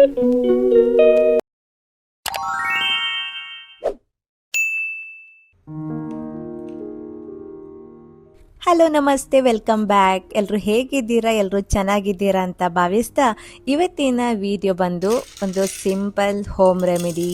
Hello ನಮಸ್ತೆ, welcome back. ಎಲ್ಲರೂ ಹೇಗಿದ್ದೀರಾ? ಎಲ್ಲರೂ ಚೆನ್ನಾಗಿದ್ದೀರಾ ಅಂತ ಭಾವಿಸ್ತಾ ಇವತ್ತಿನ ವಿಡಿಯೋ ಬಂದು ಒಂದು simple home remedy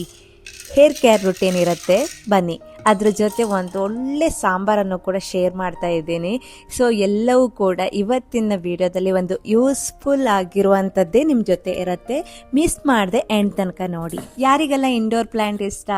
hair care routine ಇರುತ್ತೆ. ಬನ್ನಿ ಅದ್ರ ಜೊತೆ ಒಂದು ಒಳ್ಳೆ ಸಾಂಬಾರನ್ನು ಕೂಡ ಶೇರ್ ಮಾಡ್ತಾ ಇದ್ದೀನಿ. ಸೊ ಎಲ್ಲವೂ ಕೂಡ ಇವತ್ತಿನ ವಿಡಿಯೋದಲ್ಲಿ ಒಂದು ಯೂಸ್ಫುಲ್ ಆಗಿರುವಂಥದ್ದೇ ನಿಮ್ಮ ಜೊತೆ ಇರುತ್ತೆ. ಮಿಸ್ ಮಾಡದೆ ಎಂಡ್ ತನಕ ನೋಡಿ. ಯಾರಿಗೆಲ್ಲ ಇಂಡೋರ್ ಪ್ಲ್ಯಾಂಟ್ ಇಷ್ಟ,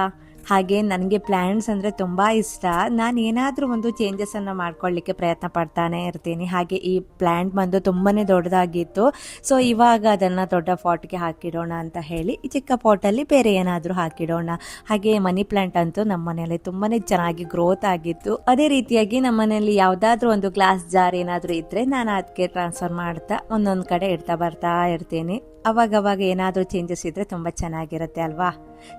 ಹಾಗೆ ನನಗೆ ಪ್ಲ್ಯಾಂಟ್ಸ್ ಅಂದರೆ ತುಂಬ ಇಷ್ಟ. ನಾನು ಏನಾದರೂ ಒಂದು ಚೇಂಜಸನ್ನು ಮಾಡ್ಕೊಳ್ಳಿಕ್ಕೆ ಪ್ರಯತ್ನ ಪಡ್ತಾನೆ ಇರ್ತೀನಿ. ಹಾಗೆ ಈ ಪ್ಲ್ಯಾಂಟ್ ಬಂದು ತುಂಬಾ ದೊಡ್ಡದಾಗಿತ್ತು. ಸೊ ಇವಾಗ ಅದನ್ನು ದೊಡ್ಡ ಪಾಟ್ಗೆ ಹಾಕಿಡೋಣ ಅಂತ ಹೇಳಿ ಈ ಚಿಕ್ಕ ಪಾಟಲ್ಲಿ ಬೇರೆ ಏನಾದರೂ ಹಾಕಿಡೋಣ. ಹಾಗೆ ಮನಿ ಪ್ಲ್ಯಾಂಟ್ ಅಂತೂ ನಮ್ಮ ಮನೆಯಲ್ಲಿ ತುಂಬಾ ಚೆನ್ನಾಗಿ ಗ್ರೋತ್ ಆಗಿತ್ತು. ಅದೇ ರೀತಿಯಾಗಿ ನಮ್ಮ ಮನೆಯಲ್ಲಿ ಯಾವುದಾದ್ರೂ ಒಂದು ಗ್ಲಾಸ್ ಜಾರ್ ಏನಾದರೂ ಇದ್ದರೆ ನಾನು ಅದಕ್ಕೆ ಟ್ರಾನ್ಸ್ಫರ್ ಮಾಡ್ತಾ ಒಂದೊಂದು ಕಡೆ ಇಡ್ತಾ ಬರ್ತಾ ಇರ್ತೀನಿ. ಅವಾಗವಾಗ ಏನಾದರೂ ಚೇಂಜಸ್ ಇದ್ದರೆ ತುಂಬ ಚೆನ್ನಾಗಿರುತ್ತೆ ಅಲ್ವಾ?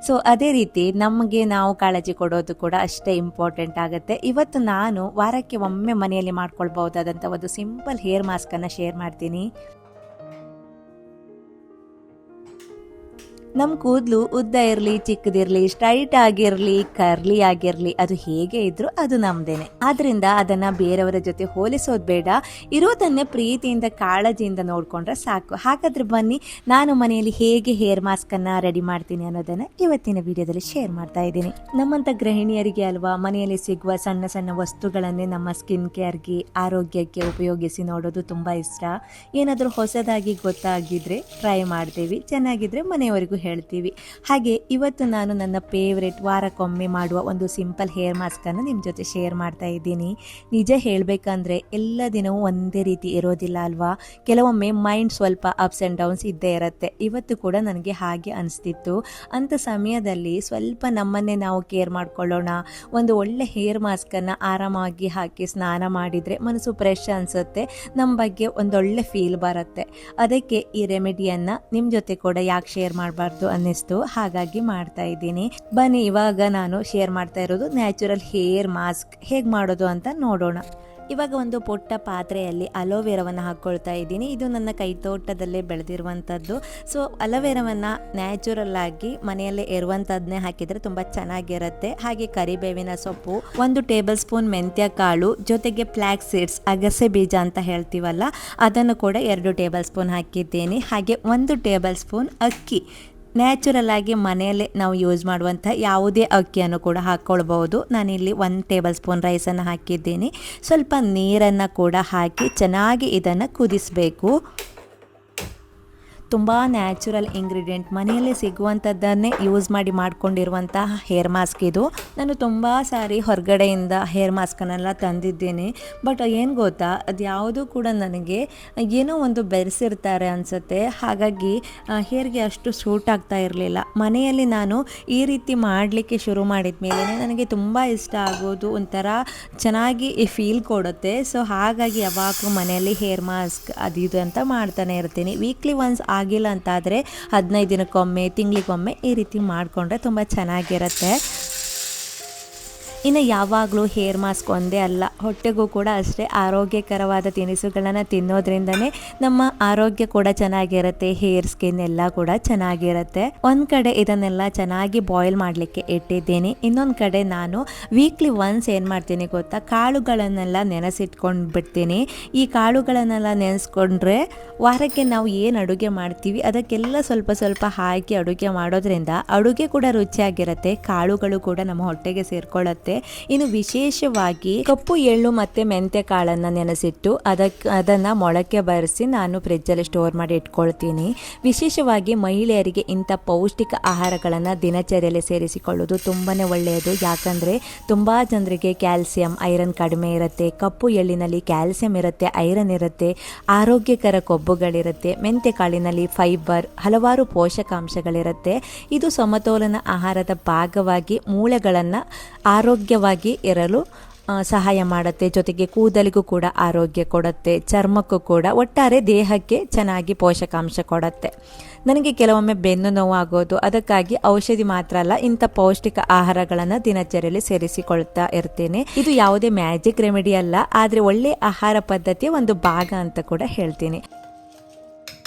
ಸೊ ಅದೇ ರೀತಿ ನಮಗೆ ನಾವು ಕಾಳಜಿ ಕೊಡೋದು ಕೂಡ ಅಷ್ಟೇ ಇಂಪಾರ್ಟೆಂಟ್ ಆಗುತ್ತೆ. ಇವತ್ತು ನಾನು ವಾರಕ್ಕೆ ಒಮ್ಮೆ ಮನೆಯಲ್ಲಿ ಮಾಡ್ಕೊಳ್ಬಹುದಾದಂಥ ಒಂದು ಸಿಂಪಲ್ ಹೇರ್ ಮಾಸ್ಕನ್ನು ಶೇರ್ ಮಾಡ್ತೀನಿ. ನಮ್ಮ ಕೂದಲು ಉದ್ದ ಇರಲಿ, ಚಿಕ್ಕದಿರಲಿ, ಸ್ಟ್ರೈಟ್ ಆಗಿರಲಿ, ಕರ್ಲಿ ಆಗಿರಲಿ, ಅದು ಹೇಗೆ ಇದ್ರೂ ಅದು ನಮ್ದೇನೆ. ಆದ್ರಿಂದ ಅದನ್ನ ಬೇರೆಯವರ ಜೊತೆ ಹೋಲಿಸೋದು ಬೇಡ. ಇರೋದನ್ನೇ ಪ್ರೀತಿಯಿಂದ ಕಾಳಜಿಯಿಂದ ನೋಡ್ಕೊಂಡ್ರೆ ಸಾಕು. ಹಾಗಾದ್ರೆ ಬನ್ನಿ, ನಾನು ಮನೆಯಲ್ಲಿ ಹೇಗೆ ಹೇರ್ ಮಾಸ್ಕ್ ಅನ್ನ ರೆಡಿ ಮಾಡ್ತೀನಿ ಅನ್ನೋದನ್ನ ಇವತ್ತಿನ ವಿಡಿಯೋದಲ್ಲಿ ಶೇರ್ ಮಾಡ್ತಾ ಇದ್ದೀನಿ. ನಮ್ಮಂತ ಗೃಹಿಣಿಯರಿಗೆ ಅಲ್ವಾ, ಮನೆಯಲ್ಲಿ ಸಿಗುವ ಸಣ್ಣ ಸಣ್ಣ ವಸ್ತುಗಳನ್ನೇ ನಮ್ಮ ಸ್ಕಿನ್ ಕೇರ್ಗೆ, ಆರೋಗ್ಯಕ್ಕೆ ಉಪಯೋಗಿಸಿ ನೋಡೋದು ತುಂಬಾ ಇಷ್ಟ. ಏನಾದರೂ ಹೊಸದಾಗಿ ಗೊತ್ತಾಗಿದ್ರೆ ಟ್ರೈ ಮಾಡ್ತೀವಿ, ಚೆನ್ನಾಗಿದ್ರೆ ಮನೆಯವರಿಗೂ ಹೇಳ್ತೀವಿ. ಹಾಗೆ ಇವತ್ತು ನಾನು ನನ್ನ ಫೇವ್ರೆಟ್ ವಾರಕ್ಕೊಮ್ಮೆ ಮಾಡುವ ಒಂದು ಸಿಂಪಲ್ ಹೇರ್ ಮಾಸ್ಕ್ ಅನ್ನು ನಿಮ್ಮ ಜೊತೆ ಶೇರ್ ಮಾಡ್ತಾ ಇದ್ದೀನಿ. ನಿಜ ಹೇಳಬೇಕಂದ್ರೆ ಎಲ್ಲ ದಿನವೂ ಒಂದೇ ರೀತಿ ಇರೋದಿಲ್ಲ ಅಲ್ವಾ? ಕೆಲವೊಮ್ಮೆ ಮೈಂಡ್ ಸ್ವಲ್ಪ ಅಪ್ಸ್ ಆ್ಯಂಡ್ ಡೌನ್ಸ್ ಇದ್ದೇ ಇರುತ್ತೆ. ಇವತ್ತು ಕೂಡ ನನಗೆ ಹಾಗೆ ಅನಿಸ್ತಿತ್ತು. ಅಂಥ ಸಮಯದಲ್ಲಿ ಸ್ವಲ್ಪ ನಮ್ಮನ್ನೇ ನಾವು ಕೇರ್ ಮಾಡ್ಕೊಳ್ಳೋಣ. ಒಂದು ಒಳ್ಳೆ ಹೇರ್ ಮಾಸ್ಕನ್ನು ಆರಾಮಾಗಿ ಹಾಕಿ ಸ್ನಾನ ಮಾಡಿದರೆ ಮನಸ್ಸು ಫ್ರೆಶ್ ಅನಿಸುತ್ತೆ, ನಮ್ಮ ಬಗ್ಗೆ ಒಂದೊಳ್ಳೆ ಫೀಲ್ ಬರುತ್ತೆ. ಅದಕ್ಕೆ ಈ ರೆಮಿಡಿಯನ್ನು ನಿಮ್ಮ ಜೊತೆ ಕೂಡ ಯಾಕೆ ಶೇರ್ ಮಾಡಬಾರ್ದು ಅನ್ನಿಸ್ತು, ಹಾಗಾಗಿ ಮಾಡ್ತಾ ಇದ್ದೀನಿ. ಬನ್ನಿ, ಇವಾಗ ನಾನು ಶೇರ್ ಮಾಡ್ತಾ ಇರೋದು ನ್ಯಾಚುರಲ್ ಹೇರ್ ಮಾಸ್ಕ್ ಹೇಗೆ ಮಾಡೋದು ಅಂತ ನೋಡೋಣ. ಇವಾಗ ಒಂದು ಪುಟ್ಟ ಪಾತ್ರೆಯಲ್ಲಿ ಅಲೋವೆರಾವನ್ನು ಹಾಕ್ಕೊಳ್ತಾ ಇದ್ದೀನಿ. ಇದು ನನ್ನ ಕೈತೋಟದಲ್ಲೇ ಬೆಳೆದಿರುವಂಥದ್ದು. ಸೊ ಅಲೋವೆರಾವನ್ನು ನ್ಯಾಚುರಲ್ ಆಗಿ ಮನೆಯಲ್ಲೇ ಇರುವಂಥದ್ದನ್ನೇ ಹಾಕಿದರೆ ತುಂಬ ಚೆನ್ನಾಗಿರುತ್ತೆ. ಹಾಗೆ ಕರಿಬೇವಿನ ಸೊಪ್ಪು, 1 ಟೇಬಲ್ ಸ್ಪೂನ್ ಮೆಂತ್ಯ ಕಾಳು, ಜೊತೆಗೆ ಫ್ಲ್ಯಾಕ್ಸ್ ಸೀಡ್ಸ್, ಅಗಸೆ ಬೀಜ ಅಂತ ಹೇಳ್ತೀವಲ್ಲ, ಅದನ್ನು ಕೂಡ 2 ಟೇಬಲ್ ಸ್ಪೂನ್ ಹಾಕಿದ್ದೀನಿ. ಹಾಗೆ 1 ಟೇಬಲ್ ಸ್ಪೂನ್ ಅಕ್ಕಿ, ನ್ಯಾಚುರಲ್ ಆಗಿ ಮನೆಯಲ್ಲೇ ನಾವು ಯೂಸ್ ಮಾಡುವಂಥ ಯಾವುದೇ ಅಕ್ಕಿಯನ್ನು ಕೂಡ ಹಾಕ್ಕೊಳ್ಬೋದು. ನಾನಿಲ್ಲಿ 1 ಟೇಬಲ್ ಸ್ಪೂನ್ ರೈಸನ್ನು ಹಾಕಿದ್ದೀನಿ. ಸ್ವಲ್ಪ ನೀರನ್ನು ಕೂಡ ಹಾಕಿ ಚೆನ್ನಾಗಿ ಇದನ್ನು ಕುದಿಸಬೇಕು. ತುಂಬ ನ್ಯಾಚುರಲ್ ಇಂಗ್ರೀಡಿಯೆಂಟ್, ಮನೆಯಲ್ಲೇ ಸಿಗುವಂಥದ್ದನ್ನೇ ಯೂಸ್ ಮಾಡಿ ಮಾಡ್ಕೊಂಡಿರುವಂತಹ ಹೇರ್ ಮಾಸ್ಕ್ ಇದು. ನಾನು ತುಂಬ ಸಾರಿ ಹೊರಗಡೆಯಿಂದ ಹೇರ್ ಮಾಸ್ಕನ್ನೆಲ್ಲ ತಂದಿದ್ದೀನಿ. ಬಟ್ ಏನು ಗೊತ್ತಾ, ಅದು ಯಾವುದೂ ಕೂಡ ನನಗೆ ಏನೋ ಒಂದು ಬೆರೆಸಿರ್ತಾರೆ ಅನಿಸುತ್ತೆ. ಹಾಗಾಗಿ ಹೇರ್ಗೆ ಅಷ್ಟು ಸೂಟ್ ಆಗ್ತಾ ಇರಲಿಲ್ಲ. ಮನೆಯಲ್ಲಿ ನಾನು ಈ ರೀತಿ ಮಾಡಲಿಕ್ಕೆ ಶುರು ಮಾಡಿದ ಮೇಲೆ ನನಗೆ ತುಂಬ ಇಷ್ಟ ಆಗೋದು, ಒಂಥರ ಚೆನ್ನಾಗಿ ಫೀಲ್ ಕೊಡುತ್ತೆ. ಸೊ ಹಾಗಾಗಿ ಯಾವಾಗಲೂ ಮನೆಯಲ್ಲಿ ಹೇರ್ ಮಾಸ್ಕ್ ಅದು ಇದು ಅಂತ ಮಾಡ್ತಾನೆ ಇರ್ತೀನಿ. ವೀಕ್ಲಿ ಒನ್ಸ್ ಆಗಿಲ್ಲ ಅಂತಾದರೆ 15 ದಿನಕ್ಕೊಮ್ಮೆ, ತಿಂಗಳಿಗೊಮ್ಮೆ ಈ ರೀತಿ ಮಾಡಿಕೊಂಡ್ರೆ ತುಂಬ ಚೆನ್ನಾಗಿರುತ್ತೆ. ಇನ್ನು ಯಾವಾಗಲೂ ಹೇರ್ ಮಾಸ್ಕ್ ಒಂದೇ ಅಲ್ಲ, ಹೊಟ್ಟೆಗೂ ಕೂಡ ಅಷ್ಟೇ ಆರೋಗ್ಯಕರವಾದ ತಿನಿಸುಗಳನ್ನು ತಿನ್ನೋದ್ರಿಂದನೇ ನಮ್ಮ ಆರೋಗ್ಯ ಕೂಡ ಚೆನ್ನಾಗಿರುತ್ತೆ, ಹೇರ್ ಸ್ಕಿನ್ ಎಲ್ಲ ಕೂಡ ಚೆನ್ನಾಗಿರುತ್ತೆ. ಒಂದು ಕಡೆ ಇದನ್ನೆಲ್ಲ ಚೆನ್ನಾಗಿ ಬಾಯ್ಲ್ ಮಾಡಲಿಕ್ಕೆ ಇಟ್ಟಿದ್ದೀನಿ. ಇನ್ನೊಂದು ಕಡೆ ನಾನು ವೀಕ್ಲಿ ಒನ್ಸ್ ಏನು ಮಾಡ್ತೀನಿ ಗೊತ್ತಾ, ಕಾಳುಗಳನ್ನೆಲ್ಲ ನೆನೆಸಿಟ್ಕೊಂಡು ಬಿಡ್ತೀನಿ. ಈ ಕಾಳುಗಳನ್ನೆಲ್ಲ ನೆನೆಸ್ಕೊಂಡ್ರೆ ವಾರಕ್ಕೆ ನಾವು ಏನು ಅಡುಗೆ ಮಾಡ್ತೀವಿ ಅದಕ್ಕೆಲ್ಲ ಸ್ವಲ್ಪ ಸ್ವಲ್ಪ ಹಾಕಿ ಅಡುಗೆ ಮಾಡೋದ್ರಿಂದ ಅಡುಗೆ ಕೂಡ ರುಚಿಯಾಗಿರುತ್ತೆ, ಕಾಳುಗಳು ಕೂಡ ನಮ್ಮ ಹೊಟ್ಟೆಗೆ ಸೇರ್ಕೊಳ್ಳುತ್ತೆ. ಇನ್ನು ವಿಶೇಷವಾಗಿ ಕಪ್ಪು ಎಳ್ಳು ಮತ್ತೆ ಮೆಂತ್ಯ ಕಾಳನ್ನು ನೆನೆಸಿಟ್ಟು ಅದನ್ನು ಮೊಳಕೆ ಬರೆಸಿ ನಾನು ಫ್ರಿಜ್ಜಲ್ಲಿ ಸ್ಟೋರ್ ಮಾಡಿ ಇಟ್ಕೊಳ್ತೀನಿ. ವಿಶೇಷವಾಗಿ ಮಹಿಳೆಯರಿಗೆ ಇಂಥ ಪೌಷ್ಟಿಕ ಆಹಾರಗಳನ್ನು ದಿನಚರಿಯಲ್ಲಿ ಸೇರಿಸಿಕೊಳ್ಳೋದು ತುಂಬಾ ಒಳ್ಳೆಯದು. ಯಾಕಂದರೆ ತುಂಬ ಜನರಿಗೆ ಕ್ಯಾಲ್ಸಿಯಂ, ಐರನ್ ಕಡಿಮೆ ಇರುತ್ತೆ. ಕಪ್ಪು ಎಳ್ಳಿನಲ್ಲಿ ಕ್ಯಾಲ್ಸಿಯಂ ಇರುತ್ತೆ, ಐರನ್ ಇರುತ್ತೆ, ಆರೋಗ್ಯಕರ ಕೊಬ್ಬುಗಳಿರುತ್ತೆ. ಮೆಂತ್ಯ ಕಾಳಿನಲ್ಲಿ ಫೈಬರ್, ಹಲವಾರು ಪೋಷಕಾಂಶಗಳಿರುತ್ತೆ. ಇದು ಸಮತೋಲನ ಆಹಾರದ ಭಾಗವಾಗಿ ಮೂಳೆಗಳನ್ನು ಆರೋಗ್ಯವಾಗಿ ಇರಲು ಸಹಾಯ ಮಾಡುತ್ತೆ. ಜೊತೆಗೆ ಕೂದಲಿಗೂ ಕೂಡ ಆರೋಗ್ಯ ಕೊಡುತ್ತೆ, ಚರ್ಮಕ್ಕೂ ಕೂಡ, ಒಟ್ಟಾರೆ ದೇಹಕ್ಕೆ ಚೆನ್ನಾಗಿ ಪೋಷಕಾಂಶ ಕೊಡುತ್ತೆ. ನನಗೆ ಕೆಲವೊಮ್ಮೆ ಬೆನ್ನು ನೋವು ಆಗೋದು, ಅದಕ್ಕಾಗಿ ಔಷಧಿ ಮಾತ್ರ ಅಲ್ಲ, ಇಂಥ ಪೌಷ್ಟಿಕ ಆಹಾರಗಳನ್ನು ದಿನಚರಿಯಲ್ಲಿ ಸೇರಿಸಿಕೊಳ್ತಾ ಇರ್ತೇನೆ. ಇದು ಯಾವುದೇ ಮ್ಯಾಜಿಕ್ ರೆಮಿಡಿ ಅಲ್ಲ, ಆದರೆ ಒಳ್ಳೆಯ ಆಹಾರ ಪದ್ಧತಿಯ ಒಂದು ಭಾಗ ಅಂತ ಕೂಡ ಹೇಳ್ತೀನಿ.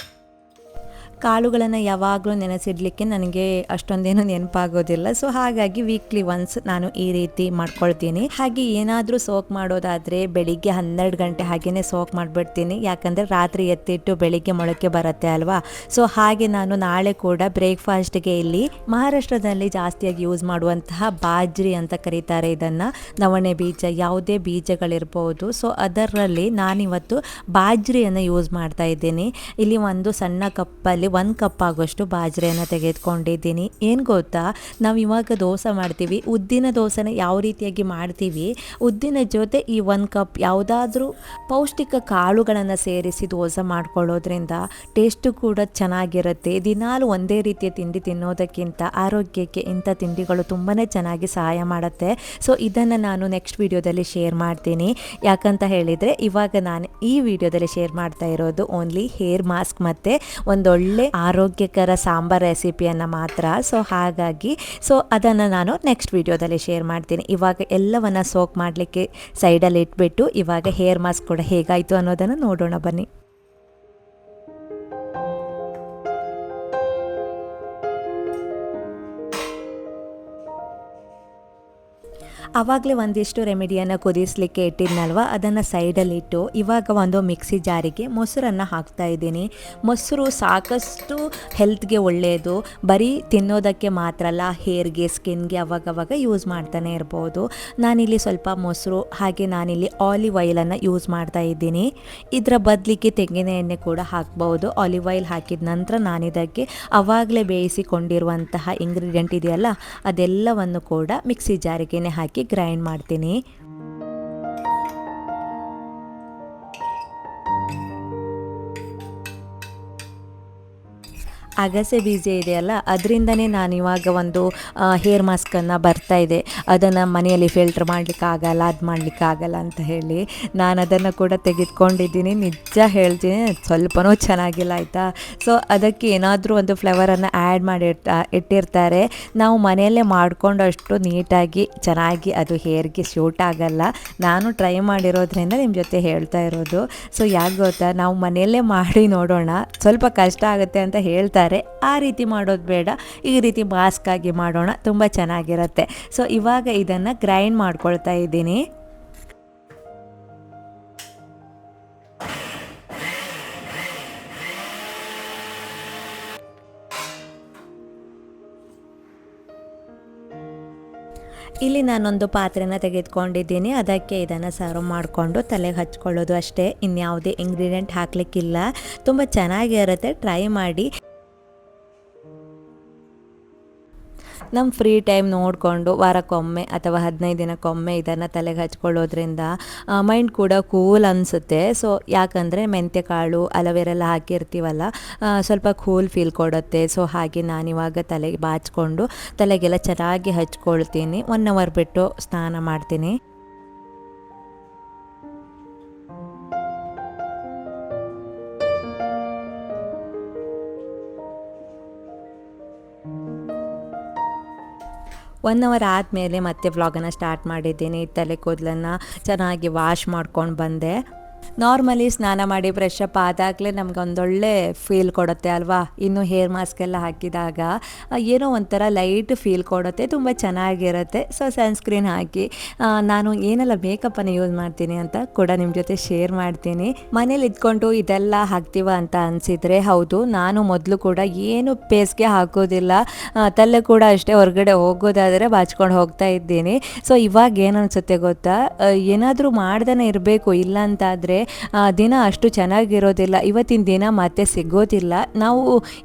ಕಾಳುಗಳನ್ನು ಯಾವಾಗಲೂ ನೆನೆಸಿಡ್ಲಿಕ್ಕೆ ನನಗೆ ಅಷ್ಟೊಂದೇನು ನೆನಪಾಗೋದಿಲ್ಲ. ಸೊ ಹಾಗಾಗಿ ವೀಕ್ಲಿ ಒನ್ಸ್ ನಾನು ಈ ರೀತಿ ಮಾಡ್ಕೊಳ್ತೀನಿ. ಹಾಗೆ ಏನಾದರೂ ಸೋಕ್ ಮಾಡೋದಾದರೆ ಬೆಳಿಗ್ಗೆ 12 ಗಂಟೆ ಹಾಗೆಯೇ ಸೋಕ್ ಮಾಡಿಬಿಡ್ತೀನಿ, ಯಾಕಂದರೆ ರಾತ್ರಿ ಎತ್ತಿಟ್ಟು ಬೆಳಿಗ್ಗೆ ಮೊಳಕೆ ಬರುತ್ತೆ ಅಲ್ವಾ. ಸೊ ಹಾಗೆ ನಾನು ನಾಳೆ ಕೂಡ ಬ್ರೇಕ್ಫಾಸ್ಟ್ಗೆ ಇಲ್ಲಿ ಮಹಾರಾಷ್ಟ್ರದಲ್ಲಿ ಜಾಸ್ತಿಯಾಗಿ ಯೂಸ್ ಮಾಡುವಂತಹ ಬಾಜ್ರಿ ಅಂತ ಕರೀತಾರೆ ಇದನ್ನು, ನವಣೆ ಬೀಜ, ಯಾವುದೇ ಬೀಜಗಳಿರ್ಬೋದು. ಸೊ ಅದರಲ್ಲಿ ನಾನಿವತ್ತು ಬಾಜ್ರಿಯನ್ನು ಯೂಸ್ ಮಾಡ್ತಾ ಇದ್ದೀನಿ. ಇಲ್ಲಿ ಒಂದು ಸಣ್ಣ ಕಪ್ಪಲ್ಲಿ 1 ಕಪ್ ಆಗೋಷ್ಟು ಬಾಜ್ರಿಯನ್ನು ತೆಗೆದುಕೊಂಡಿದ್ದೀನಿ. ಏನು ಗೊತ್ತಾ, ನಾವು ಇವಾಗ ದೋಸೆ ಮಾಡ್ತೀವಿ, ಉದ್ದಿನ ದೋಸೆನ ಯಾವ ರೀತಿಯಾಗಿ ಮಾಡ್ತೀವಿ, ಉದ್ದಿನ ಜೊತೆ ಈ 1 ಕಪ್ ಯಾವುದಾದ್ರೂ ಪೌಷ್ಟಿಕ ಕಾಳುಗಳನ್ನು ಸೇರಿಸಿ ದೋಸೆ ಮಾಡ್ಕೊಳ್ಳೋದ್ರಿಂದ ಟೇಸ್ಟು ಕೂಡ ಚೆನ್ನಾಗಿರುತ್ತೆ. ದಿನಾಲು ಒಂದೇ ರೀತಿಯ ತಿಂಡಿ ತಿನ್ನೋದಕ್ಕಿಂತ ಆರೋಗ್ಯಕ್ಕೆ ಇಂಥ ತಿಂಡಿಗಳು ತುಂಬಾ ಚೆನ್ನಾಗಿ ಸಹಾಯ ಮಾಡುತ್ತೆ. ಸೊ ಇದನ್ನು ನಾನು ನೆಕ್ಸ್ಟ್ ವಿಡಿಯೋದಲ್ಲಿ ಶೇರ್ ಮಾಡ್ತೀನಿ. ಯಾಕಂತ ಹೇಳಿದರೆ ಇವಾಗ ನಾನು ಈ ವಿಡಿಯೋದಲ್ಲಿ ಶೇರ್ ಮಾಡ್ತಾ ಇರೋದು ಓನ್ಲಿ ಹೇರ್ ಮಾಸ್ಕ್ ಮತ್ತು ಒಂದೊಳ್ಳೆ ಆರೋಗ್ಯಕರ ಸಾಂಬಾರ್ ರೆಸಿಪಿಯನ್ನು ಮಾತ್ರ. ಸೊ ಹಾಗಾಗಿ ಅದನ್ನು ನಾನು ನೆಕ್ಸ್ಟ್ ವಿಡಿಯೋದಲ್ಲಿ ಶೇರ್ ಮಾಡ್ತೀನಿ. ಇವಾಗ ಎಲ್ಲವನ್ನು ಸೋಕ್ ಮಾಡಲಿಕ್ಕೆ ಸೈಡಲ್ಲಿ ಇಟ್ಬಿಟ್ಟು ಇವಾಗ ಹೇರ್ ಮಾಸ್ಕ್ ಕೂಡ ಹೇಗಾಯಿತು ಅನ್ನೋದನ್ನು ನೋಡೋಣ ಬನ್ನಿ. ಆವಾಗಲೇ ಒಂದಿಷ್ಟು ರೆಮಿಡಿಯನ್ನು ಕುದಿಸಲಿಕ್ಕೆ ಇಟ್ಟಿದ್ನಲ್ವ, ಅದನ್ನು ಸೈಡಲ್ಲಿಟ್ಟು ಇವಾಗ ಒಂದು ಮಿಕ್ಸಿ ಜಾರಿಗೆ ಮೊಸರನ್ನು ಹಾಕ್ತಾ ಇದ್ದೀನಿ. ಮೊಸರು ಸಾಕಷ್ಟು ಹೆಲ್ತ್ಗೆ ಒಳ್ಳೆಯದು, ಬರೀ ತಿನ್ನೋದಕ್ಕೆ ಮಾತ್ರ ಅಲ್ಲ, ಹೇರ್ಗೆ, ಸ್ಕಿನ್ಗೆ ಅವಾಗವಾಗ ಯೂಸ್ ಮಾಡ್ತಾನೆ ಇರ್ಬೋದು. ನಾನಿಲ್ಲಿ ಸ್ವಲ್ಪ ಮೊಸರು ಹಾಗೆ ನಾನಿಲ್ಲಿ ಆಲಿವ್ ಆಯಿಲನ್ನು ಯೂಸ್ ಮಾಡ್ತಾ ಇದ್ದೀನಿ. ಇದರ ಬದಲಿಗೆ ತೆಂಗಿನ ಎಣ್ಣೆ ಕೂಡ ಹಾಕ್ಬೋದು. ಆಲಿವ್ ಆಯಿಲ್ ಹಾಕಿದ ನಂತರ ನಾನಿದಕ್ಕೆ ಆವಾಗಲೇ ಬೇಯಿಸಿಕೊಂಡಿರುವಂತಹ ಇಂಗ್ರೀಡಿಯೆಂಟ್ ಇದೆಯಲ್ಲ ಅದೆಲ್ಲವನ್ನು ಕೂಡ ಮಿಕ್ಸಿ ಜಾರಿಗೆನೆ ಹಾಕಿ ಗ್ರೈಂಡ್ ಮಾಡ್ತೀನಿ. ಅಗಸೆ ಬೀಜ ಇದೆಯಲ್ಲ ಅದರಿಂದನೇ ನಾನು ಇವಾಗ ಒಂದು ಹೇರ್ ಮಾಸ್ಕನ್ನು ಬರ್ತಾಯಿದೆ. ಅದನ್ನು ಮನೆಯಲ್ಲಿ ಫಿಲ್ಟ್ರ್ ಮಾಡಲಿಕ್ಕಾಗಲ್ಲ, ಅದು ಮಾಡಲಿಕ್ಕಾಗಲ್ಲ ಅಂತ ಹೇಳಿ ನಾನು ಅದನ್ನು ಕೂಡ ತೆಗೆದುಕೊಂಡಿದ್ದೀನಿ. ನಿಜ ಹೇಳ್ತೀನಿ, ಸ್ವಲ್ಪನೂ ಚೆನ್ನಾಗಿಲ್ಲ ಆಯಿತಾ. ಸೊ ಅದಕ್ಕೆ ಏನಾದರೂ ಒಂದು ಫ್ಲೇವರನ್ನು ಆ್ಯಡ್ ಮಾಡಿ ಇಟ್ಟಿರ್ತಾರೆ. ನಾವು ಮನೆಯಲ್ಲೇ ಮಾಡಿಕೊಂಡಷ್ಟು ನೀಟಾಗಿ ಚೆನ್ನಾಗಿ ಅದು ಹೇರ್ಗೆ ಶೂಟ್ ಆಗಲ್ಲ. ನಾನು ಟ್ರೈ ಮಾಡಿರೋದ್ರಿಂದ ನಿಮ್ಮ ಜೊತೆ ಹೇಳ್ತಾ ಇರೋದು. ಸೊ ಯಾಕೆ ಗೊತ್ತಾ, ನಾವು ಮನೆಯಲ್ಲೇ ಮಾಡಿ ನೋಡೋಣ, ಸ್ವಲ್ಪ ಕಷ್ಟ ಆಗುತ್ತೆ ಅಂತ ಹೇಳ್ತಾರೆ, ಆ ರೀತಿ ಮಾಡೋದು ಬೇಡ, ಈ ರೀತಿ ಮಾಸ್ಕ್ ಆಗಿ ಮಾಡೋಣ, ತುಂಬ ಚೆನ್ನಾಗಿರುತ್ತೆ. ಸೊ ಇವಾಗ ಇದನ್ನು ಗ್ರೈಂಡ್ ಮಾಡ್ಕೊಳ್ತಾ ಇದ್ದೀನಿ. ಇಲ್ಲಿ ನಾನೊಂದು ಪಾತ್ರೆನ ತೆಗೆದುಕೊಂಡಿದ್ದೀನಿ, ಅದಕ್ಕೆ ಇದನ್ನು ಸರ್ವ್ ಮಾಡಿಕೊಂಡು ತಲೆಗೆ ಹಚ್ಕೊಳ್ಳೋದು ಅಷ್ಟೇ, ಇನ್ಯಾವುದೇ ಇಂಗ್ರೀಡಿಯೆಂಟ್ ಹಾಕಲಿಕ್ಕಿಲ್ಲ. ತುಂಬ ಚೆನ್ನಾಗಿರುತ್ತೆ, ಟ್ರೈ ಮಾಡಿ. ನಮ್ಮ ಫ್ರೀ ಟೈಮ್ ನೋಡಿಕೊಂಡು ವಾರಕ್ಕೊಮ್ಮೆ ಅಥವಾ 15 ದಿನಕ್ಕೊಮ್ಮೆ ಇದನ್ನು ತಲೆಗೆ ಹಚ್ಕೊಳ್ಳೋದ್ರಿಂದ ಮೈಂಡ್ ಕೂಡ ಕೂಲ್ ಅನಿಸುತ್ತೆ. ಸೊ ಯಾಕಂದರೆ ಮೆಂತ್ಯ ಕಾಳು, ಅಲೋವೆರೆಲ್ಲ ಹಾಕಿರ್ತೀವಲ್ಲ, ಸ್ವಲ್ಪ ಕೂಲ್ ಫೀಲ್ ಕೊಡುತ್ತೆ. ಸೊ ಹಾಗೆ ನಾನಿವಾಗ ತಲೆಗೆ ಬಾಚಿಕೊಂಡು ತಲೆಗೆಲ್ಲ ಚೆನ್ನಾಗಿ ಹಚ್ಕೊಳ್ತೀನಿ. 1 ಅವರ್ ಬಿಟ್ಟು ಸ್ನಾನ ಮಾಡ್ತೀನಿ. ಒನ್ ಅವರ್ ಆದಮೇಲೆ ಮತ್ತೆ ವ್ಲಾಗನ್ನು ಸ್ಟಾರ್ಟ್ ಮಾಡಿದ್ದೀನಿ. ತಲೆ ಕೂದಲನ್ನು ಚೆನ್ನಾಗಿ ವಾಶ್ ಮಾಡ್ಕೊಂಡು ಬಂದೆ. ನಾರ್ಮಲಿ ಸ್ನಾನ ಮಾಡಿ ಫ್ರೆಶ್ ಅಪ್ ಆದಾಗಲೇ ನಮ್ಗೆ ಒಂದೊಳ್ಳೆ ಫೀಲ್ ಕೊಡುತ್ತೆ ಅಲ್ವಾ. ಇನ್ನು ಹೇರ್ ಮಾಸ್ಕ್ ಎಲ್ಲ ಹಾಕಿದಾಗ ಏನೋ ಒಂಥರ ಲೈಟ್ ಫೀಲ್ ಕೊಡುತ್ತೆ, ತುಂಬ ಚೆನ್ನಾಗಿರುತ್ತೆ. ಸೊ ಸನ್ಸ್ಕ್ರೀನ್ ಹಾಕಿ ನಾನು ಏನೆಲ್ಲ ಮೇಕಪ್ಪನ್ನು ಯೂಸ್ ಮಾಡ್ತೀನಿ ಅಂತ ಕೂಡ ನಿಮ್ಮ ಜೊತೆ ಶೇರ್ ಮಾಡ್ತೀನಿ. ಮನೇಲಿ ಇದ್ಕೊಂಡು ಇದೆಲ್ಲ ಹಾಕ್ತೀವ ಅಂತ ಅನಿಸಿದರೆ ಹೌದು, ನಾನು ಮೊದಲು ಕೂಡ ಏನು ಪೇಸ್ಗೆ ಹಾಕೋದಿಲ್ಲ, ತಲೆ ಕೂಡ ಅಷ್ಟೇ, ಹೊರಗಡೆ ಹೋಗೋದಾದರೆ ಬಾಚ್ಕೊಂಡು ಹೋಗ್ತಾ ಇದ್ದೀನಿ. ಸೊ ಇವಾಗ ಏನು ಅನಿಸುತ್ತೆ ಗೊತ್ತಾ, ಏನಾದರೂ ಮಾಡ್ದೇ ಇರಬೇಕು, ಇಲ್ಲ ಅಂತಾದರೆ ದಿನ ಅಷ್ಟು ಚೆನ್ನಾಗಿರೋದಿಲ್ಲ, ಇವತ್ತಿನ ದಿನ ಮತ್ತೆ ಸಿಗೋದಿಲ್ಲ. ನಾವು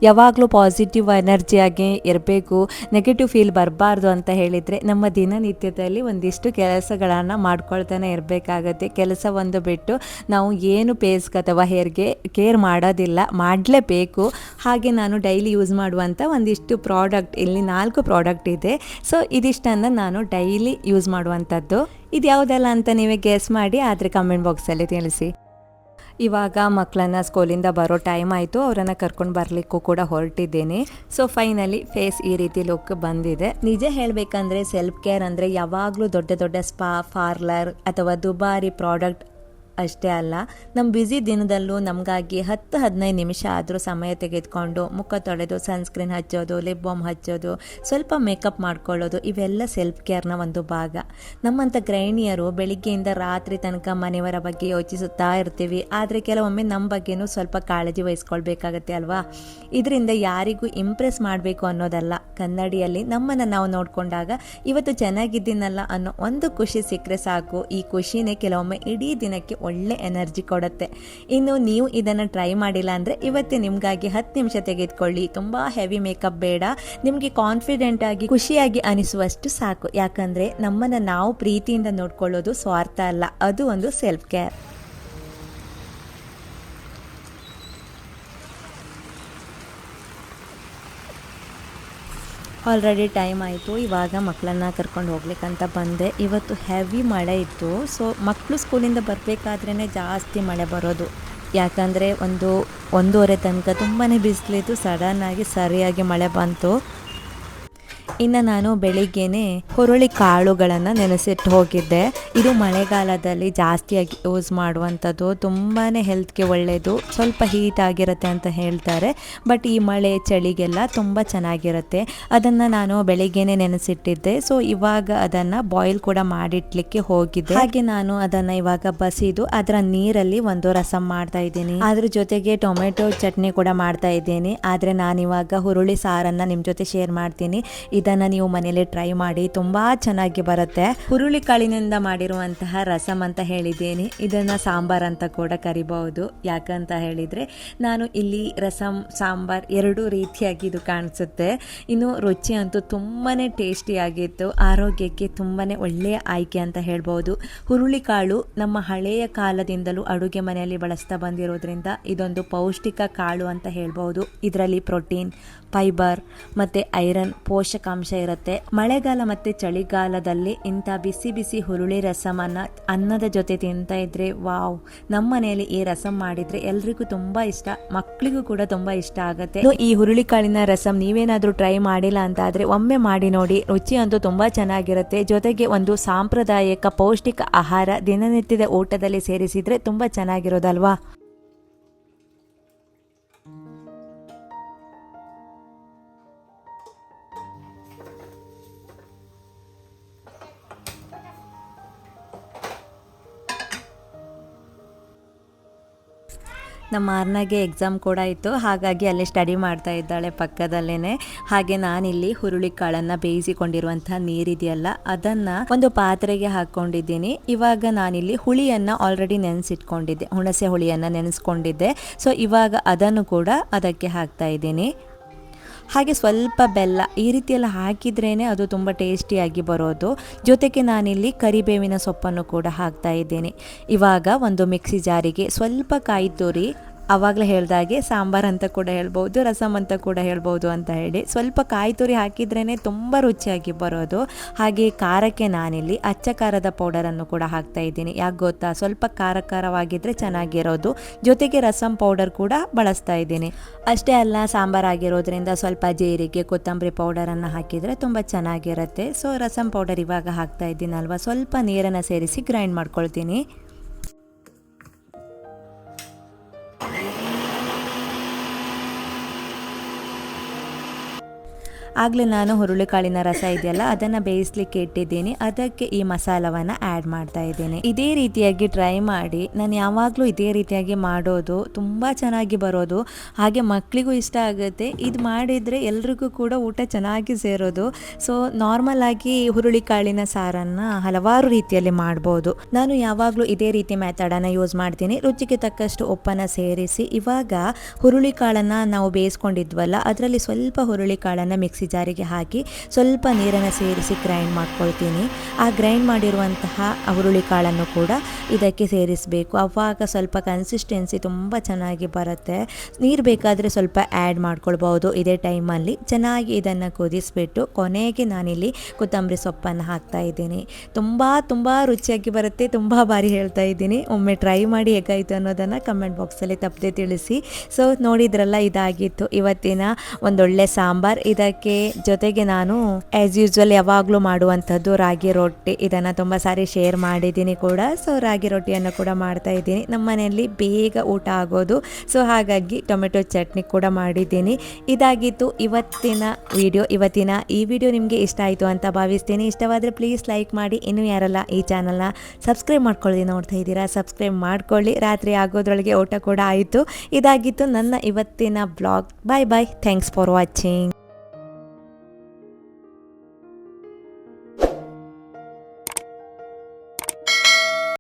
ಯಾವಾಗಲೂ ಪಾಸಿಟಿವ್ ಎನರ್ಜಿಯಾಗಿ ಇರಬೇಕು, ನೆಗೆಟಿವ್ ಫೀಲ್ ಬರಬಾರ್ದು ಅಂತ ಹೇಳಿದರೆ ನಮ್ಮ ದಿನನಿತ್ಯದಲ್ಲಿ ಒಂದಿಷ್ಟು ಕೆಲಸಗಳನ್ನು ಮಾಡ್ಕೊಳ್ತಾನೆ ಇರಬೇಕಾಗತ್ತೆ. ಕೆಲಸ ಒಂದು ಬಿಟ್ಟು ನಾವು ಏನು ಪೇಸ್ಗೆ ಅಥವಾ ಹೇರ್ಗೆ ಕೇರ್ ಮಾಡೋದಿಲ್ಲ, ಮಾಡಲೇಬೇಕು. ಹಾಗೆ ನಾನು ಡೈಲಿ ಯೂಸ್ ಮಾಡುವಂಥ ಒಂದಿಷ್ಟು ಪ್ರಾಡಕ್ಟ್, ಇಲ್ಲಿ 4 ಪ್ರಾಡಕ್ಟ್ ಇದೆ. ಸೊ ಇದಿಷ್ಟನ್ನು ನಾನು ಡೈಲಿ ಯೂಸ್ ಮಾಡುವಂಥದ್ದು. ಇದು ಯಾವುದಲ್ಲ ಅಂತ ನೀವೇ ಗೆಸ್ ಮಾಡಿ, ಆದರೆ ಕಮೆಂಟ್ ಬಾಕ್ಸಲ್ಲಿ ತಿಳಿಸಿ. ಇವಾಗ ಮಕ್ಕಳನ್ನು ಸ್ಕೂಲಿಂದ ಬರೋ ಟೈಮ್ ಆಯಿತು, ಅವರನ್ನು ಕರ್ಕೊಂಡು ಬರಲಿಕ್ಕೂ ಕೂಡ ಹೊರಟಿದ್ದೇನೆ. ಸೊ ಫೈನಲಿ ಫೇಸ್ ಈ ರೀತಿ ಲುಕ್ ಬಂದಿದೆ. ನಿಜ ಹೇಳಬೇಕಂದ್ರೆ ಸೆಲ್ಫ್ ಕೇರ್ ಅಂದರೆ ಯಾವಾಗಲೂ ದೊಡ್ಡ ದೊಡ್ಡ ಸ್ಪಾ, ಪಾರ್ಲರ್ ಅಥವಾ ದುಬಾರಿ ಪ್ರಾಡಕ್ಟ್ ಅಷ್ಟೇ ಅಲ್ಲ, ನಮ್ಮ ಬ್ಯುಸಿ ದಿನದಲ್ಲೂ ನಮಗಾಗಿ 10-15 ನಿಮಿಷ ಆದರೂ ಸಮಯ ತೆಗೆದುಕೊಂಡು ಮುಖ ತೊಳೆದು ಸನ್ಸ್ಕ್ರೀನ್ ಹಚ್ಚೋದು, ಲಿಪ್ ಬಾಮ್ ಹಚ್ಚೋದು, ಸ್ವಲ್ಪ ಮೇಕಪ್ ಮಾಡ್ಕೊಳ್ಳೋದು, ಇವೆಲ್ಲ ಸೆಲ್ಫ್ ಕೇರ್ನ ಒಂದು ಭಾಗ. ನಮ್ಮಂಥ ಗೃಹಿಣಿಯರು ಬೆಳಿಗ್ಗೆಯಿಂದ ರಾತ್ರಿ ತನಕ ಮನೆಯವರ ಬಗ್ಗೆ ಯೋಚಿಸುತ್ತಾ ಇರ್ತೀವಿ. ಆದರೆ ಕೆಲವೊಮ್ಮೆ ನಮ್ಮ ಬಗ್ಗೆನೂ ಸ್ವಲ್ಪ ಕಾಳಜಿ ವಹಿಸ್ಕೊಳ್ಬೇಕಾಗತ್ತೆ ಅಲ್ವಾ. ಇದರಿಂದ ಯಾರಿಗೂ ಇಂಪ್ರೆಸ್ ಮಾಡಬೇಕು ಅನ್ನೋದಲ್ಲ, ಕನ್ನಡಿಯಲ್ಲಿ ನಮ್ಮನ್ನು ನಾವು ನೋಡಿಕೊಂಡಾಗ ಇವತ್ತು ಚೆನ್ನಾಗಿದ್ದೀನಲ್ಲ ಅನ್ನೋ ಒಂದು ಖುಷಿ ಸಿಕ್ಕರೆ ಸಾಕು. ಈ ಖುಷಿನೇ ಕೆಲವೊಮ್ಮೆ ಇಡೀ ದಿನಕ್ಕೆ ಒಳ್ಳೆ ಎನರ್ಜಿ ಕೊಡುತ್ತೆ. ಇನ್ನು ನೀವು ಇದನ್ನು ಟ್ರೈ ಮಾಡಿಲ್ಲ ಅಂದರೆ ಇವತ್ತೇ ನಿಮಗಾಗಿ 10 ನಿಮಿಷ ತೆಗೆದುಕೊಳ್ಳಿ. ತುಂಬ ಹೆವಿ ಮೇಕಪ್ ಬೇಡ, ನಿಮಗೆ ಕಾನ್ಫಿಡೆಂಟ್ ಆಗಿ ಖುಷಿಯಾಗಿ ಅನಿಸುವಷ್ಟು ಸಾಕು. ಯಾಕಂದರೆ ನಮ್ಮನ್ನು ನಾವು ಪ್ರೀತಿಯಿಂದ ನೋಡ್ಕೊಳ್ಳೋದು ಸ್ವಾರ್ಥ ಅಲ್ಲ, ಅದು ಒಂದು ಸೆಲ್ಫ್ ಕೇರ್. ಆಲ್ರೆಡಿ ಟೈಮ್ ಆಯಿತು, ಇವಾಗ ಮಕ್ಕಳನ್ನ ಕರ್ಕೊಂಡು ಹೋಗ್ಲಿಕ್ಕಂತ ಬಂದೆ. ಇವತ್ತು ಹೆವಿ ಮಳೆ ಇತ್ತು. ಸೊ ಮಕ್ಕಳು ಸ್ಕೂಲಿಂದ ಬರಬೇಕಾದ್ರೇ ಜಾಸ್ತಿ ಮಳೆ ಬರೋದು. ಯಾಕಂದರೆ 1-1:30 ತನಕ ತುಂಬಾ ಬಿಸಿಲಿತ್ತು. ಸಡನ್ನಾಗಿ ಸರಿಯಾಗಿ ಮಳೆ ಬಂತು. ಇನ್ನು ನಾನು ಬೆಳಿಗ್ಗೆನೆ ಹುರುಳಿ ಕಾಳುಗಳನ್ನು ನೆನೆಸಿಟ್ಟು ಹೋಗಿದ್ದೆ. ಇದು ಮಳೆಗಾಲದಲ್ಲಿ ಜಾಸ್ತಿಯಾಗಿ ಯೂಸ್ ಮಾಡುವಂಥದ್ದು, ತುಂಬಾ ಹೆಲ್ತ್ಗೆ ಒಳ್ಳೆಯದು. ಸ್ವಲ್ಪ ಹೀಟ್ ಆಗಿರುತ್ತೆ ಅಂತ ಹೇಳ್ತಾರೆ, ಬಟ್ ಈ ಮಳೆ ಚಳಿಗೆಲ್ಲ ತುಂಬ ಚೆನ್ನಾಗಿರುತ್ತೆ. ಅದನ್ನು ನಾನು ಬೆಳಿಗ್ಗೆನೆ ನೆನೆಸಿಟ್ಟಿದ್ದೆ. ಸೊ ಇವಾಗ ಅದನ್ನು ಬಾಯ್ಲ್ ಕೂಡ ಮಾಡಿಟ್ಲಿಕ್ಕೆ ಹೋಗಿದ್ದೆ. ಹಾಗೆ ನಾನು ಅದನ್ನು ಇವಾಗ ಬಸಿದು ಅದರ ನೀರಲ್ಲಿ ಒಂದು ರಸಂ ಮಾಡ್ತಾ ಇದ್ದೀನಿ. ಅದ್ರ ಜೊತೆಗೆ ಟೊಮೆಟೊ ಚಟ್ನಿ ಕೂಡ ಮಾಡ್ತಾ ಇದ್ದೀನಿ. ಆದರೆ ನಾನಿವಾಗ ಹುರುಳಿ ಸಾರನ್ನು ನಿಮ್ಮ ಜೊತೆ ಶೇರ್ ಮಾಡ್ತೀನಿ. ಇದನ್ನು ನೀವು ಮನೆಯಲ್ಲಿ ಟ್ರೈ ಮಾಡಿ, ತುಂಬ ಚೆನ್ನಾಗಿ ಬರುತ್ತೆ. ಹುರುಳಿ ಕಾಳಿನಿಂದ ಮಾಡಿರುವಂತಹ ರಸಮ್ ಅಂತ ಹೇಳಿದ್ದೀನಿ. ಇದನ್ನು ಸಾಂಬಾರ್ ಅಂತ ಕೂಡ ಕರಿಬಹುದು. ಯಾಕಂತ ಹೇಳಿದರೆ ನಾನು ಇಲ್ಲಿ ರಸಮ್ ಸಾಂಬಾರ್ 2 ರೀತಿಯಾಗಿ ಇದು ಕಾಣಿಸುತ್ತೆ. ಇನ್ನು ರುಚಿ ಅಂತೂ ತುಂಬಾ ಟೇಸ್ಟಿಯಾಗಿತ್ತು. ಆರೋಗ್ಯಕ್ಕೆ ತುಂಬಾ ಒಳ್ಳೆಯ ಆಯ್ಕೆ ಅಂತ ಹೇಳ್ಬೋದು. ಹುರುಳಿ ಕಾಳು ನಮ್ಮ ಹಳೆಯ ಕಾಲದಿಂದಲೂ ಅಡುಗೆ ಮನೆಯಲ್ಲಿ ಬಳಸ್ತಾ ಬಂದಿರೋದ್ರಿಂದ ಇದೊಂದು ಪೌಷ್ಟಿಕ ಕಾಳು ಅಂತ ಹೇಳ್ಬೋದು. ಇದರಲ್ಲಿ ಪ್ರೋಟೀನ್, ಫೈಬರ್ ಮತ್ತು ಐರನ್ ಪೋಷಕಾಂಶ ಇರುತ್ತೆ. ಮಳೆಗಾಲ ಮತ್ತು ಚಳಿಗಾಲದಲ್ಲಿ ಇಂಥ ಬಿಸಿ ಬಿಸಿ ಹುರುಳಿ ರಸಮನ್ನು ಅನ್ನದ ಜೊತೆ ತಿಂತಾ ಇದ್ರೆ ವಾವ್. ನಮ್ಮ ಮನೆಯಲ್ಲಿ ಈ ರಸಂ ಮಾಡಿದರೆ ಎಲ್ರಿಗೂ ತುಂಬ ಇಷ್ಟ, ಮಕ್ಕಳಿಗೂ ಕೂಡ ತುಂಬ ಇಷ್ಟ ಆಗುತ್ತೆ. ಈ ಹುರುಳಿ ಕಾಳಿನ ರಸಂ ನೀವೇನಾದರೂ ಟ್ರೈ ಮಾಡಿಲ್ಲ ಅಂತ ಆದರೆ ಒಮ್ಮೆ ಮಾಡಿ ನೋಡಿ. ರುಚಿ ಅಂತೂ ತುಂಬ ಚೆನ್ನಾಗಿರುತ್ತೆ. ಜೊತೆಗೆ ಒಂದು ಸಾಂಪ್ರದಾಯಿಕ ಪೌಷ್ಟಿಕ ಆಹಾರ ದಿನನಿತ್ಯದ ಊಟದಲ್ಲಿ ಸೇರಿಸಿದರೆ ತುಂಬ ಚೆನ್ನಾಗಿರೋದಲ್ವಾ. ನಮ್ಮ ಆರ್ನಾಗೆ ಎಕ್ಸಾಮ್ ಕೂಡ ಇತ್ತು, ಹಾಗಾಗಿ ಅಲ್ಲಿ ಸ್ಟಡಿ ಮಾಡ್ತಾ ಇದ್ದಾಳೆ ಪಕ್ಕದಲ್ಲೇ. ಹಾಗೆ ನಾನಿಲ್ಲಿ ಹುರುಳಿ ಕಾಳನ್ನು ಬೇಯಿಸಿಕೊಂಡಿರುವಂಥ ನೀರಿದೆಯಲ್ಲ ಅದನ್ನು ಒಂದು ಪಾತ್ರೆಗೆ ಹಾಕ್ಕೊಂಡಿದ್ದೀನಿ. ಇವಾಗ ನಾನಿಲ್ಲಿ ಹುಳಿಯನ್ನು ಆಲ್ರೆಡಿ ನೆನೆಸಿಟ್ಕೊಂಡಿದ್ದೆ, ಹುಣಸೆ ಹುಳಿಯನ್ನು ನೆನೆಸ್ಕೊಂಡಿದ್ದೆ. ಸೊ ಇವಾಗ ಅದನ್ನು ಕೂಡ ಅದಕ್ಕೆ ಹಾಕ್ತಾ ಇದ್ದೀನಿ. ಹಾಗೆ ಸ್ವಲ್ಪ ಬೆಲ್ಲ ಈ ರೀತಿಯೆಲ್ಲ ಹಾಕಿದ್ರೇ ಅದು ತುಂಬ ಟೇಸ್ಟಿಯಾಗಿ ಬರೋದು. ಜೊತೆಗೆ ನಾನಿಲ್ಲಿ ಕರಿಬೇವಿನ ಸೊಪ್ಪನ್ನು ಕೂಡ ಹಾಕ್ತಾ ಇದ್ದೀನಿ. ಇವಾಗ ಒಂದು ಮಿಕ್ಸಿ ಜಾರಿಗೆ ಸ್ವಲ್ಪ ಕಾಯಿ ತುರಿ, ಆವಾಗಲೇ ಹೇಳ್ದಾಗೆ ಸಾಂಬಾರ್ ಅಂತ ಕೂಡ ಹೇಳ್ಬೋದು, ರಸಮ್ ಅಂತ ಕೂಡ ಹೇಳ್ಬೋದು ಅಂತ ಹೇಳಿ ಸ್ವಲ್ಪ ಕಾಯಿ ತುರಿ ಹಾಕಿದ್ರೇ ತುಂಬ ರುಚಿಯಾಗಿ ಬರೋದು. ಹಾಗೆ ಖಾರಕ್ಕೆ ನಾನಿಲ್ಲಿ ಅಚ್ಚ ಖಾರದ ಪೌಡರನ್ನು ಕೂಡ ಹಾಕ್ತಾ ಇದ್ದೀನಿ. ಯಾಕೆ ಗೊತ್ತಾ, ಸ್ವಲ್ಪ ಖಾರ ಖಾರವಾಗಿದ್ದರೆ ಚೆನ್ನಾಗಿರೋದು. ಜೊತೆಗೆ ರಸಮ್ ಪೌಡರ್ ಕೂಡ ಬಳಸ್ತಾ ಇದ್ದೀನಿ. ಅಷ್ಟೇ ಅಲ್ಲ, ಸಾಂಬಾರ್ ಆಗಿರೋದ್ರಿಂದ ಸ್ವಲ್ಪ ಜೀರಿಗೆ, ಕೊತ್ತಂಬರಿ ಪೌಡರನ್ನು ಹಾಕಿದರೆ ತುಂಬ ಚೆನ್ನಾಗಿರುತ್ತೆ. ಸೊ ರಸಮ್ ಪೌಡರ್ ಇವಾಗ ಹಾಕ್ತಾ ಇದ್ದೀನಲ್ವ, ಸ್ವಲ್ಪ ನೀರನ್ನು ಸೇರಿಸಿ ಗ್ರೈಂಡ್ ಮಾಡ್ಕೊಳ್ತೀನಿ. ಆಗಲೇ ನಾನು ಹುರುಳಿಕಾಳಿನ ರಸ ಇದೆಯಲ್ಲ ಅದನ್ನು ಬೇಯಿಸ್ಲಿಕ್ಕೆ ಇಟ್ಟಿದ್ದೀನಿ. ಅದಕ್ಕೆ ಈ ಮಸಾಲವನ್ನು ಆ್ಯಡ್ ಮಾಡ್ತಾ ಇದ್ದೀನಿ. ಇದೇ ರೀತಿಯಾಗಿ ಟ್ರೈ ಮಾಡಿ. ನಾನು ಯಾವಾಗಲೂ ಇದೇ ರೀತಿಯಾಗಿ ಮಾಡೋದು, ತುಂಬ ಚೆನ್ನಾಗಿ ಬರೋದು. ಹಾಗೆ ಮಕ್ಕಳಿಗೂ ಇಷ್ಟ ಆಗುತ್ತೆ. ಇದು ಮಾಡಿದರೆ ಎಲ್ರಿಗೂ ಕೂಡ ಊಟ ಚೆನ್ನಾಗಿ ಸೇರೋದು. ಸೊ ನಾರ್ಮಲ್ ಆಗಿ ಹುರುಳಿಕಾಳಿನ ಸಾರನ್ನು ಹಲವಾರು ರೀತಿಯಲ್ಲಿ ಮಾಡ್ಬೋದು. ನಾನು ಯಾವಾಗಲೂ ಇದೇ ರೀತಿ ಮೆಥಡನ್ನು ಯೂಸ್ ಮಾಡ್ತೀನಿ. ರುಚಿಗೆ ತಕ್ಕಷ್ಟು ಉಪ್ಪನ್ನು ಸೇರಿಸಿ ಇವಾಗ ಹುರುಳಿಕಾಳನ್ನು ನಾವು ಬೇಯಿಸ್ಕೊಂಡಿದ್ವಲ್ಲ ಅದರಲ್ಲಿ ಸ್ವಲ್ಪ ಹುರುಳಿಕಾಳನ್ನು ಮಿಕ್ಸಿ ಜಾರಿಗೆ ಹಾಕಿ ಸ್ವಲ್ಪ ನೀರನ್ನು ಸೇರಿಸಿ ಗ್ರೈಂಡ್ ಮಾಡ್ಕೊಳ್ತೀನಿ. ಆ ಗ್ರೈಂಡ್ ಮಾಡಿರುವಂತಹ ಹುರುಳಿಕಾಳನ್ನು ಕೂಡ ಇದಕ್ಕೆ ಸೇರಿಸಬೇಕು. ಆವಾಗ ಸ್ವಲ್ಪ ಕನ್ಸಿಸ್ಟೆನ್ಸಿ ತುಂಬ ಚೆನ್ನಾಗಿ ಬರುತ್ತೆ. ನೀರು ಬೇಕಾದರೆ ಸ್ವಲ್ಪ ಆ್ಯಡ್ ಮಾಡ್ಕೊಳ್ಬೋದು. ಇದೇ ಟೈಮಲ್ಲಿ ಚೆನ್ನಾಗಿ ಇದನ್ನು ಕುದಿಸ್ಬಿಟ್ಟು ಕೊನೆಗೆ ನಾನಿಲ್ಲಿ ಕೊತ್ತಂಬರಿ ಸೊಪ್ಪನ್ನು ಹಾಕ್ತಾ ಇದ್ದೀನಿ. ತುಂಬ ರುಚಿಯಾಗಿ ಬರುತ್ತೆ. ತುಂಬ ಬಾರಿ ಹೇಳ್ತಾ ಇದ್ದೀನಿ, ಒಮ್ಮೆ ಟ್ರೈ ಮಾಡಿ ಹೇಗಾಯಿತು ಅನ್ನೋದನ್ನು ಕಮೆಂಟ್ ಬಾಕ್ಸಲ್ಲಿ ತಪ್ಪದೆ ತಿಳಿಸಿ. ಸೊ ನೋಡಿದ್ರಲ್ಲ, ಇದಾಗಿತ್ತು ಇವತ್ತಿನ ಒಂದೊಳ್ಳೆ ಸಾಂಬಾರ್. ಇದಕ್ಕೆ ಜೊತೆಗೆ ನಾನು ಆಸ್ ಯೂಸ್ವಲ್ ಯಾವಾಗಲೂ ಮಾಡುವಂಥದ್ದು ರಾಗಿ ರೊಟ್ಟಿ, ಇದನ್ನು ತುಂಬ ಸಾರಿ ಶೇರ್ ಮಾಡಿದ್ದೀನಿ ಕೂಡ. ಸೊ ರಾಗಿ ರೊಟ್ಟಿಯನ್ನು ಕೂಡ ಮಾಡ್ತಾ ಇದ್ದೀನಿ. ನಮ್ಮ ಮನೆಯಲ್ಲಿ ಬೇಗ ಊಟ ಆಗೋದು, ಸೊ ಹಾಗಾಗಿ ಟೊಮೆಟೊ ಚಟ್ನಿ ಕೂಡ ಮಾಡಿದ್ದೀನಿ. ಇದಾಗಿತ್ತು ಇವತ್ತಿನ ಈ ವಿಡಿಯೋ ನಿಮಗೆ ಇಷ್ಟ ಆಯಿತು ಅಂತ ಭಾವಿಸ್ತೀನಿ. ಇಷ್ಟವಾದರೆ ಪ್ಲೀಸ್ ಲೈಕ್ ಮಾಡಿ. ಇನ್ನೂ ಯಾರೆಲ್ಲ ಈ ಚಾನಲ್ನ ಸಬ್ಸ್ಕ್ರೈಬ್ ಮಾಡ್ಕೊಳ್ಳಿ ನೋಡ್ತಾ ಇದ್ದೀರಾ, ಸಬ್ಸ್ಕ್ರೈಬ್ ಮಾಡ್ಕೊಳ್ಳಿ. ರಾತ್ರಿ ಆಗೋದ್ರೊಳಗೆ ಊಟ ಕೂಡ ಆಯಿತು. ಇದಾಗಿತ್ತು ನನ್ನ ಇವತ್ತಿನ blog. Bye bye, thanks for watching.